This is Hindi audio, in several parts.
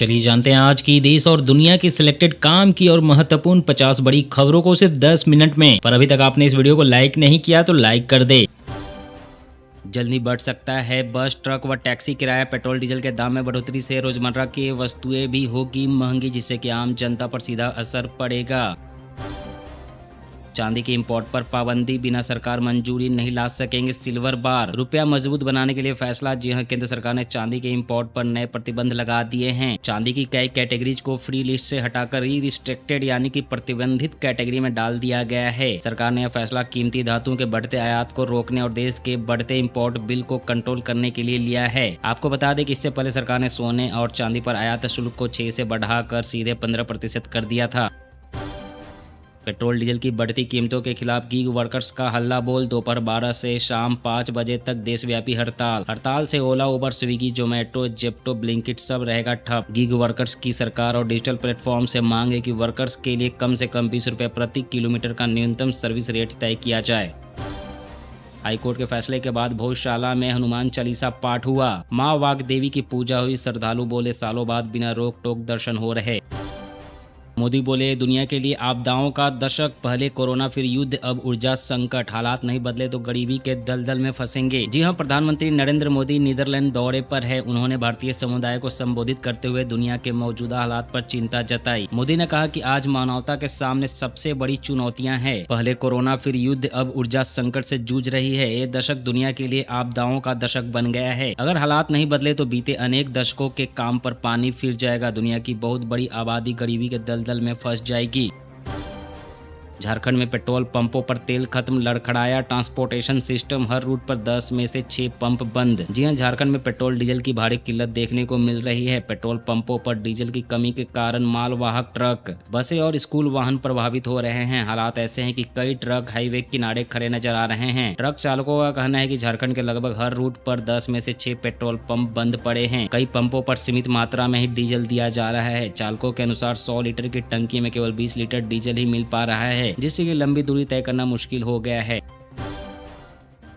चलिए जानते हैं आज की देश और दुनिया की सिलेक्टेड काम की और महत्वपूर्ण 50 बड़ी खबरों को सिर्फ 10 मिनट में। पर अभी तक आपने इस वीडियो को लाइक नहीं किया तो लाइक कर दे। जल्दी बढ़ सकता है बस, ट्रक व टैक्सी किराया। पेट्रोल डीजल के दाम में बढ़ोतरी से रोजमर्रा की वस्तुएं भी होगी महंगी, जिससे कि आम जनता पर सीधा असर पड़ेगा। चांदी के इंपोर्ट पर पाबंदी, बिना सरकार मंजूरी नहीं ला सकेंगे सिल्वर बार। रुपया मजबूत बनाने के लिए फैसला। जी हां, केंद्र सरकार ने चांदी के इंपोर्ट पर नए प्रतिबंध लगा दिए हैं। चांदी की कई कैटेगरीज को फ्री लिस्ट से हटाकर रिस्ट्रिक्टेड यानी कि प्रतिबंधित कैटेगरी में डाल दिया गया है। सरकार ने यह फैसला कीमती धातुओं के बढ़ते आयात को रोकने और देश के बढ़ते इंपोर्ट बिल को कंट्रोल करने के लिए लिया है। आपको बता दें कि इससे पहले सरकार ने सोने और चांदी पर आयात शुल्क को 6 से बढ़ाकर सीधे 15% कर दिया था। पेट्रोल डीजल की बढ़ती कीमतों के खिलाफ गीग वर्कर्स का हल्ला बोल। दोपहर 12 से शाम 5 बजे तक देशव्यापी हड़ताल से ओला, उबर, स्विगी, जोमेटो, जेप्टो, ब्लिंकिट सब रहेगा ठप। गीग वर्कर्स की सरकार और डिजिटल प्लेटफॉर्म से मांग है कि वर्कर्स के लिए कम से कम 20 रुपये प्रति किलोमीटर का न्यूनतम सर्विस रेट तय किया जाए। हाईकोर्ट के फैसले के बाद भोजशाला में हनुमान चालीसा पाठ हुआ। मां वाग्देवी की पूजा हुई। श्रद्धालु बोले सालों बाद बिना रोक टोक दर्शन हो रहे। मोदी बोले दुनिया के लिए आपदाओं का दशक, पहले कोरोना फिर युद्ध, अब ऊर्जा संकट। हालात नहीं बदले तो गरीबी के दलदल में फंसेंगे। जी हां, प्रधानमंत्री नरेंद्र मोदी नीदरलैंड दौरे पर है। उन्होंने भारतीय समुदाय को संबोधित करते हुए दुनिया के मौजूदा हालात पर चिंता जताई। मोदी ने कहा कि आज मानवता के सामने सबसे बड़ी चुनौतियां हैं। पहले कोरोना फिर युद्ध, अब ऊर्जा संकट से जूझ रही है। ये दशक दुनिया के लिए आपदाओं का दशक बन गया है। अगर हालात नहीं बदले तो बीते अनेक दशकों के काम पर पानी फिर जाएगा। दुनिया की बहुत बड़ी आबादी गरीबी के दलदल में फंस जाएगी। झारखंड में पेट्रोल पंपों पर तेल खत्म, लड़खड़ाया ट्रांसपोर्टेशन सिस्टम। हर रूट पर 10 में से 6 पंप बंद। जी हां, झारखंड में पेट्रोल डीजल की भारी किल्लत देखने को मिल रही है। पेट्रोल पंपों पर डीजल की कमी के कारण मालवाहक ट्रक, बसें और स्कूल वाहन प्रभावित हो रहे हैं। हालात ऐसे हैं कि कई ट्रक हाईवे किनारे खड़े नजर आ रहे हैं। ट्रक चालकों का कहना है कि झारखंड के लगभग हर रूट पर 10 में से 6 पेट्रोल पंप बंद पड़े हैं। कई पंपों पर सीमित मात्रा में ही डीजल दिया जा रहा है। चालकों के अनुसार 100 लीटर की टंकी में केवल 20 लीटर डीजल ही मिल पा रहा है, जिससे कि लंबी दूरी तय करना मुश्किल हो गया है।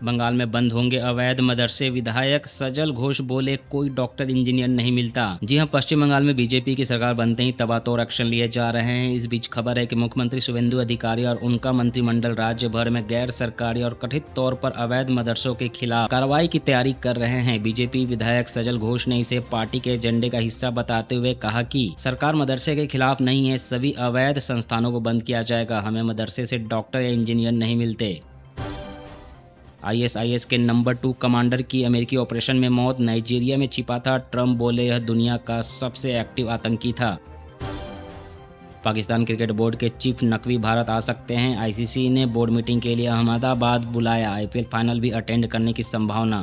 बंगाल में बंद होंगे अवैध मदरसे। विधायक सजल घोष बोले कोई डॉक्टर इंजीनियर नहीं मिलता। जी हां, पश्चिम बंगाल में बीजेपी की सरकार बनते ही तबातोड़ एक्शन लिए जा रहे हैं। इस बीच खबर है कि मुख्यमंत्री शुवेंदु अधिकारी और उनका मंत्रिमंडल राज्य भर में गैर सरकारी और कथित तौर पर अवैध मदरसों के खिलाफ कार्रवाई की तैयारी कर रहे हैं। बीजेपी विधायक सजल घोष ने इसे पार्टी के एजेंडे का हिस्सा बताते हुए कहा कि सरकार मदरसे के खिलाफ नहीं है, सभी अवैध संस्थानों को बंद किया जाएगा। हमें मदरसे से डॉक्टर या इंजीनियर नहीं मिलते। ISIS के नंबर 2 कमांडर की अमेरिकी ऑपरेशन में मौत। नाइजीरिया में छिपा था। ट्रंप बोले यह दुनिया का सबसे एक्टिव आतंकी था। पाकिस्तान क्रिकेट बोर्ड के चीफ नकवी भारत आ सकते हैं। ICC ने बोर्ड मीटिंग के लिए अहमदाबाद बुलाया। IPL फाइनल भी अटेंड करने की संभावना।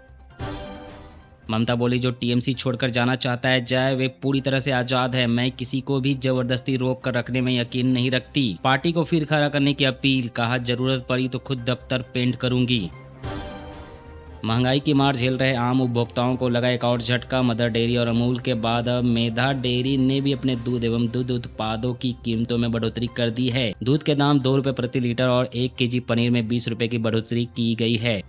ममता बोली जो TMC छोड़कर जाना चाहता है जाए, वे पूरी तरह से आज़ाद है। मैं किसी को भी जबरदस्ती रोक कर रखने में यकीन नहीं रखती। पार्टी को फिर खड़ा करने की अपील। कहा जरूरत पड़ी तो खुद दफ्तर पेंट करूंगी। महंगाई की मार झेल रहे आम उपभोक्ताओं को लगा एक और झटका। मदर डेयरी और अमूल के बाद अब मेधा डेयरी ने भी अपने दूध एवं दूध उत्पादों की कीमतों में बढ़ोतरी कर दी है। दूध के दाम 2 रुपये प्रति लीटर और 1 केजी पनीर में 20 रुपये की बढ़ोतरी की गई है।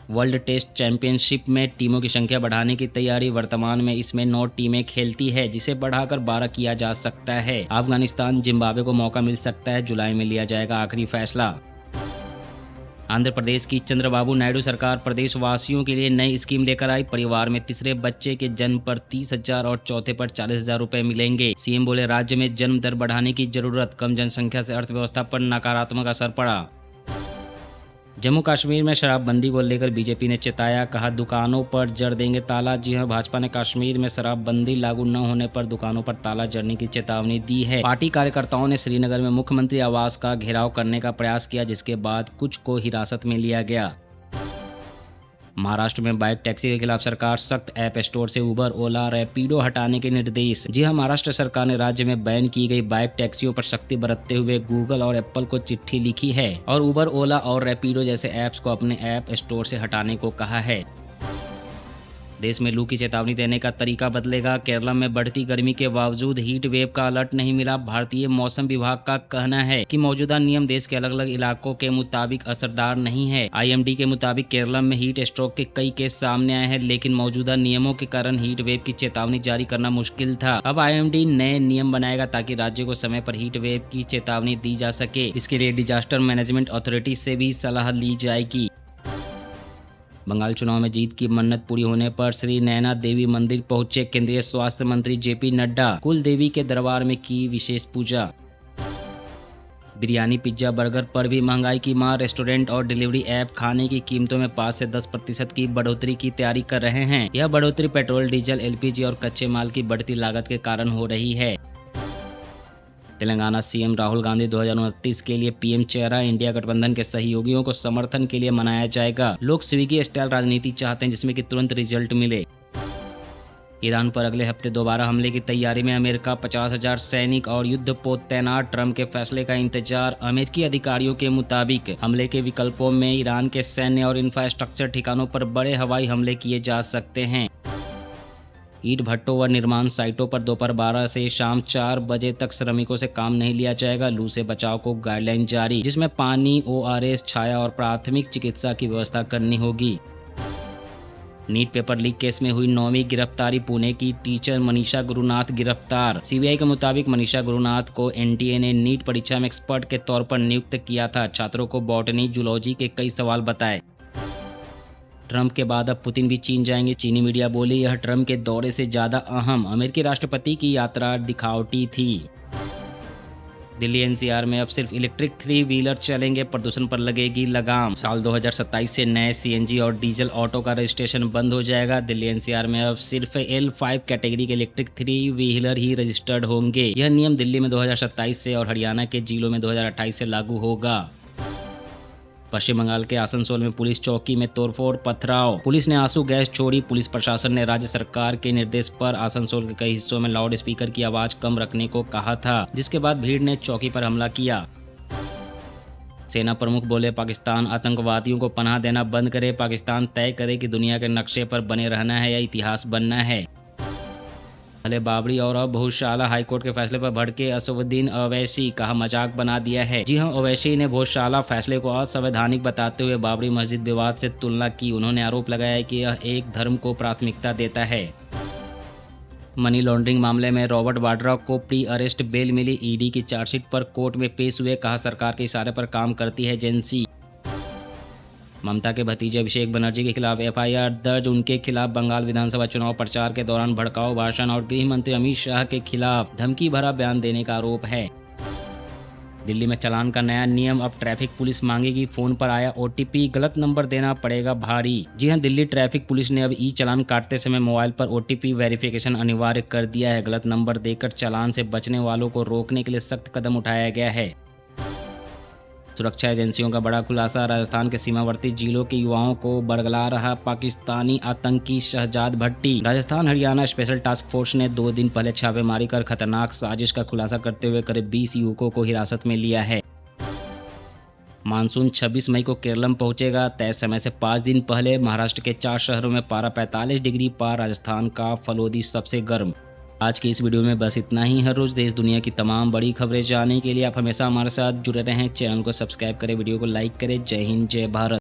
वर्ल्ड टेस्ट चैंपियनशिप में टीमों की संख्या बढ़ाने की तैयारी। वर्तमान में इसमें 9 टीमें खेलती है, जिसे बढ़ाकर 12 किया जा सकता है। अफगानिस्तान, जिम्बाब्वे को मौका मिल सकता है। जुलाई में लिया जाएगा आखिरी फैसला। आंध्र प्रदेश की चंद्रबाबू नायडू सरकार प्रदेशवासियों के लिए नई स्कीम लेकर आई। परिवार में तीसरे बच्चे के जन्म पर 30,000 और चौथे पर 40,000 रुपए मिलेंगे। CM बोले राज्य में जन्म दर बढ़ाने की जरूरत, कम जनसंख्या से अर्थव्यवस्था पर नकारात्मक असर पड़ा। जम्मू कश्मीर में शराबबंदी को लेकर बीजेपी ने चेताया। कहा दुकानों पर जड़ देंगे ताला। जी हां, भाजपा ने कश्मीर में शराबबंदी लागू न होने पर दुकानों पर ताला जड़ने की चेतावनी दी है। पार्टी कार्यकर्ताओं ने श्रीनगर में मुख्यमंत्री आवास का घेराव करने का प्रयास किया, जिसके बाद कुछ को हिरासत में लिया गया। महाराष्ट्र में बाइक टैक्सी के खिलाफ सरकार सख्त। ऐप स्टोर से उबर, ओला, रैपिडो हटाने के निर्देश। जी हां, महाराष्ट्र सरकार ने राज्य में बैन की गई बाइक टैक्सियों पर सख्ती बरतते हुए गूगल और एप्पल को चिट्ठी लिखी है और उबर, ओला और रैपिडो जैसे ऐप्स को अपने ऐप स्टोर से हटाने को कहा है। देश में लू की चेतावनी देने का तरीका बदलेगा। केरला में बढ़ती गर्मी के बावजूद हीट वेव का अलर्ट नहीं मिला। भारतीय मौसम विभाग का कहना है कि मौजूदा नियम देश के अलग अलग इलाकों के मुताबिक असरदार नहीं है। IMD के मुताबिक केरला में हीट स्ट्रोक के कई केस सामने आए हैं, लेकिन मौजूदा नियमों के कारण हीट वेव की चेतावनी जारी करना मुश्किल था। अब IMD नए नियम बनाएगा ताकि राज्य को समय पर हीट वेव की चेतावनी दी जा सके। इसके लिए डिजास्टर मैनेजमेंट अथॉरिटी से भी सलाह ली जाएगी। बंगाल चुनाव में जीत की मन्नत पूरी होने पर श्री नैना देवी मंदिर पहुंचे केंद्रीय स्वास्थ्य मंत्री JP नड्डा। कुल देवी के दरबार में की विशेष पूजा। बिरयानी, पिज्जा, बर्गर पर भी महंगाई की मार। रेस्टोरेंट और डिलीवरी ऐप खाने की कीमतों में 5 से 10% की बढ़ोतरी की तैयारी कर रहे हैं। यह बढ़ोतरी पेट्रोल, डीजल, LPG और कच्चे माल की बढ़ती लागत के कारण हो रही है। तेलंगाना CM राहुल गांधी 2029 के लिए PM चेहरा। इंडिया गठबंधन के सहयोगियों को समर्थन के लिए मनाया जाएगा। लोग स्विगी स्टाइल राजनीति चाहते हैं जिसमें कि तुरंत रिजल्ट मिले। ईरान पर अगले हफ्ते दोबारा हमले की तैयारी में अमेरिका। 50,000 सैनिक और युद्धपोत तैनात। ट्रंप के फैसले का इंतजार। अमेरिकी अधिकारियों के मुताबिक हमले के विकल्पों में ईरान के सैन्य और इंफ्रास्ट्रक्चर ठिकानों पर बड़े हवाई हमले किए जा सकते हैं। ईंट भट्टों व निर्माण साइटों पर दोपहर 12 से शाम 4 बजे तक श्रमिकों से काम नहीं लिया जाएगा। लू से बचाव को गाइडलाइन जारी, जिसमें पानी, ORS, छाया और प्राथमिक चिकित्सा की व्यवस्था करनी होगी। नीट पेपर लीक केस में हुई 9वीं गिरफ्तारी। पुणे की टीचर मनीषा गुरुनाथ गिरफ्तार। CBI के मुताबिक मनीषा गुरुनाथ को NTA ने नीट परीक्षा में एक्सपर्ट के तौर पर नियुक्त किया था। छात्रों को बॉटनी, जूलॉजी के कई सवाल बताए। ट्रंप के बाद अब पुतिन भी चीन जाएंगे। चीनी मीडिया बोली यह ट्रंप के दौरे से ज्यादा अहम। अमेरिकी राष्ट्रपति की यात्रा दिखावटी थी। दिल्ली NCR में अब सिर्फ इलेक्ट्रिक 3 व्हीलर चलेंगे। प्रदूषण पर लगेगी लगाम। साल 2027 से नए CNG और डीजल ऑटो का रजिस्ट्रेशन बंद हो जाएगा। दिल्ली NCR में अब सिर्फ L5 कैटेगरी के इलेक्ट्रिक 3 व्हीलर ही रजिस्टर्ड होंगे। यह नियम दिल्ली में 2027 से और हरियाणा के जिलों में 2028 से लागू होगा। पश्चिम बंगाल के आसनसोल में पुलिस चौकी में तोड़फोड़, पथराव। पुलिस ने आंसू गैस छोड़ी। पुलिस प्रशासन ने राज्य सरकार के निर्देश पर आसनसोल के कई हिस्सों में लाउड स्पीकर की आवाज कम रखने को कहा था, जिसके बाद भीड़ ने चौकी पर हमला किया। सेना प्रमुख बोले पाकिस्तान आतंकवादियों को पनाह देना बंद करे। पाकिस्तान तय करे कि दुनिया के नक्शे पर बने रहना है या इतिहास बनना है। पहले बाबरी और अब भोजशाला हाईकोर्ट के फैसले पर भड़के असदुद्दीन ओवैसी। कहा मजाक बना दिया है। जी हां, ओवैसी ने भोजशाला फैसले को असंवैधानिक बताते हुए बाबरी मस्जिद विवाद से तुलना की। उन्होंने आरोप लगाया कि यह एक धर्म को प्राथमिकता देता है। मनी लॉन्ड्रिंग मामले में रॉबर्ट वाड्रा को प्री अरेस्ट बेल मिली। ED की चार्जशीट पर कोर्ट में पेश हुए। कहा सरकार के इशारे पर काम करती है एजेंसी। ममता के भतीजे अभिषेक बनर्जी के खिलाफ FIR दर्ज। उनके खिलाफ बंगाल विधानसभा चुनाव प्रचार के दौरान भड़काऊ भाषण और गृह मंत्री अमित शाह के खिलाफ धमकी भरा बयान देने का आरोप है। दिल्ली में चालान का नया नियम। अब ट्रैफिक पुलिस मांगेगी फोन पर आया OTP, गलत नंबर देना पड़ेगा भारी। जी हां, दिल्ली ट्रैफिक पुलिस ने अब चालान काटते समय मोबाइल पर OTP वेरिफिकेशन अनिवार्य कर दिया है। गलत नंबर देकर चालान से बचने वालों को रोकने के लिए सख्त कदम उठाया गया है। सुरक्षा एजेंसियों का बड़ा खुलासा। राजस्थान के सीमावर्ती जिलों के युवाओं को बरगला रहा पाकिस्तानी आतंकी Shahzad Bhatti. Rajasthan Haryana special task force ने 2 दिन पहले छापेमारी कर खतरनाक साजिश का खुलासा करते हुए करीब 20 युवकों को हिरासत में लिया है। मानसून 26 मई को केरलम पहुंचेगा। तय समय से 5 दिन पहले महाराष्ट्र के 4 शहरों में पारा 45 डिग्री पार। राजस्थान का फलोदी सबसे गर्म। आज की इस वीडियो में बस इतना ही। हर रोज देश दुनिया की तमाम बड़ी खबरें जानने के लिए आप हमेशा हमारे साथ जुड़े रहें। चैनल को सब्सक्राइब करें, वीडियो को लाइक करें। जय हिंद, जय भारत।